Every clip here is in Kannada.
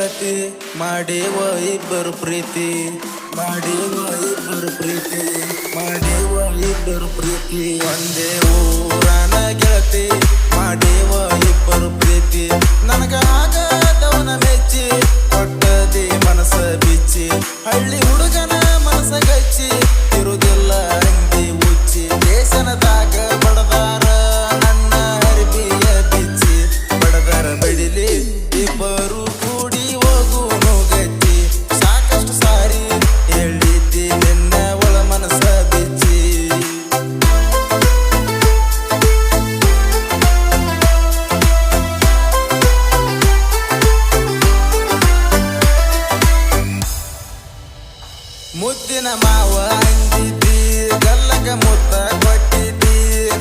ಗೆಳತಿ ಮಾಡೇವ ಇಬ್ಬರು ಪ್ರೀತಿ ಮಾಡೇವ ಇಬ್ಬರು ಪ್ರೀತಿ ಮಾಡೇವ ಇಬ್ಬರು ಪ್ರೀತಿ ಒಂದೇ ಊರನ ಗೆಳತಿ ಮಾಡೇವ ಇಬ್ಬರು ಪ್ರೀತಿ ನನಗ ಆಗದವನ ಮೆಚ್ಚಿ ಕೊಟ್ಟದಿ ಮನಸ ಬಿಚ್ಚಿ ಹಳ್ಳಿ ಹುಡುಗನ ಮನಸ ಗಚ್ಚಿ ಇರುವುದಿಲ್ಲ ಅಂಗಿ ಉಚ್ಚಿ ದೇಶನದಾಗ ಬಡದಾರ ನನ್ನ ಅರಿಬಿಯ ಬಿಚ್ಚಿ ಬಡದಾರ ಬಡಿಲಿ ಇಬ್ಬರು ಕೂಡಿ ಹೋಗುನು ಗಚ್ಚಿ ಸಾಕಷ್ಟು ಸಾರಿ ಹೇಳಿದ್ದಿ ನಿನ್ನ ಒಳ ಮನಸ ಬಿಚ್ಚಿ ಮುದ್ದಿನ ಮಾವ ಅಂದಿದ್ದಿ ಗಲ್ಲಗ ಮುತ್ತ ಕೊಟ್ಟಿದ್ದಿ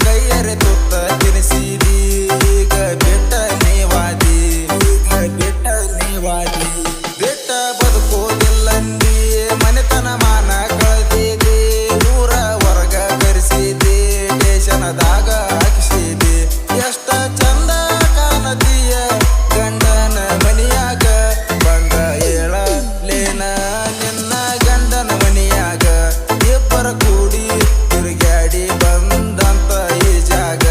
ಕೈಯರೆ ತುತ್ತ ತಿನಿಸಿದಿ ಈಗ ಬೆಟ್ಟ ನೀವಾದಿ ಬೆಟ್ಟ ಬದುಕೋದಿಲ್ಲಂದಿ ಮನೆತನ ಮಾನ ಕಳೆದಿದಿ ಊರ ಹೊರಗ ಕರೆಸಿದಿ ದೇಶನದಾಗ ಹಾಕಿಸಿದಿ ಎಷ್ಟ ಚಂದ ಕಾಣದಿಯ ಗಂಡನ ಮನಿಯಾಗ ಬಂದ ಹೇಳಲೇನ ನಿನ್ನ ಗಂಡನ ಮನಿಯಾಗ ಇಬ್ಬರ ಕೂಡಿ ತಿರುಗಾಡಿ ಬಂದಂತ ಈ ಜಾಗ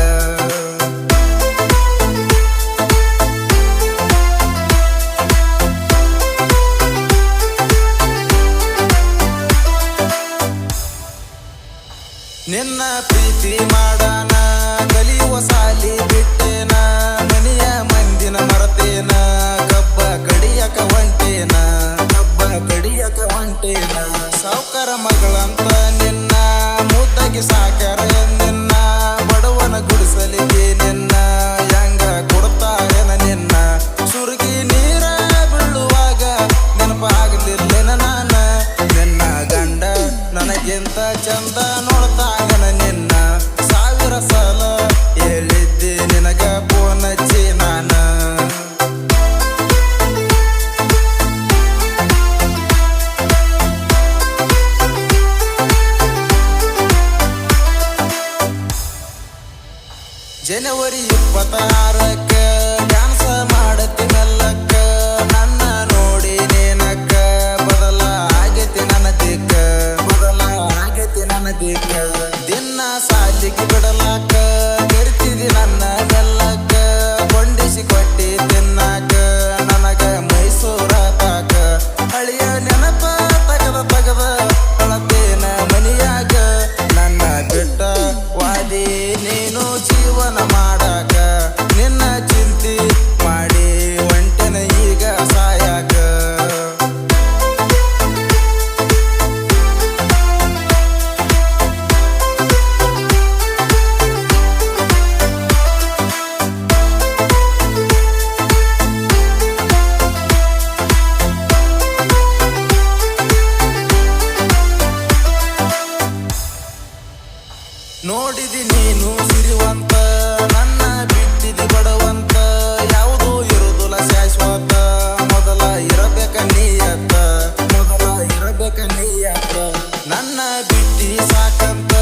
ನಿನ್ನ ಪ್ರೀತಿ ಮಾಡಾನ ಕಲಿಯುವ ಸಾಲಿ ಬಿಟ್ಟೇನ ಮನೆಯ ಮಂದಿನ ಮರತೇನ ಕಬ್ಬ ಕಡಿಯಕ ಹೊಂಟೇನ ಸಾವುಕಾರ ಮಗಳಂತ ನಿನ್ನ ಮುದ್ದಾಗಿ ಸಾಕಾರ ನಿನ್ನ ಬಡವನ ಗುಡಿಸಲಿಗೆ ನಿನ್ನ ಹೆಂಗ ಕೊಡ್ತಾರೇನ ನಿನ್ನ ಸುರುಗಿ ನೀರ ಬೀಳುವಾಗ ನೆನಪಾಗಲಿಲ್ಲೇನ ನಾನ ನಿನ್ನ ಗಂಡ ನನಗಿಂತ ಚಂದ ನೋಡ್ತಾಗನ ನಿನ್ನ ಸಾವಿರ ಸಲ ಹೇಳಿದ್ದೆ ನಿನಗ ಫೋನ್ ಹಚ್ಚಿ ನಾನ ಜನವರಿ 26ಕ್ಕ ಡ್ಯಾನ್ಸ ಮಾಡತಿ ಮೆಲ್ಲಕ್ಕ ನನ್ನ ನೋಡಿ ನೇನಕ್ಕ ಬದಲ ಆಗೈತಿ ನನ್ನ ದಿಕ್ಕ ದಿನ ಸಾಲಿಗೆ ಬಿಡಲಾಕ ಗೆರ್ತಿದಿ ನನ್ನ ಮೆಲ್ಲಕ್ಕ ಕೊಂಡಿಸಿ ಕೊಟ್ಟಿ ತಿನ್ನಾಕ ನನಗ ಮೈಸೂರ ತಾಕ ಹಳಿಯ ನೆನಪ ತಗದ ಅಳತೇನ ಮನಿಯಾಗ ನನ್ನ ಬಿಟ್ಟ ವಾದಿ ನೀನು ಜೀವನ ಮಾಡಾಕ ನಿನ್ನ ಚಿಂತಿ ಮಾಡಿ ಒಂಟೆನ ಈಗ ಸಾಯಾಕ ನೋಡಿದಿ ನೀನು ಸಿರಿವಂತ ನನ್ನ ಬಿಟ್ಟಿದಿ ಬಡವಂತ ಯಾವುದೂ ಇರುವುದಿಲ್ಲ ಶಾಶ್ವತ ಮೊದಲ ಇರಬೇಕ ನೀಯತ್ತ ನನ್ನ ಬಿಟ್ಟಿ ಸಾಕಂತ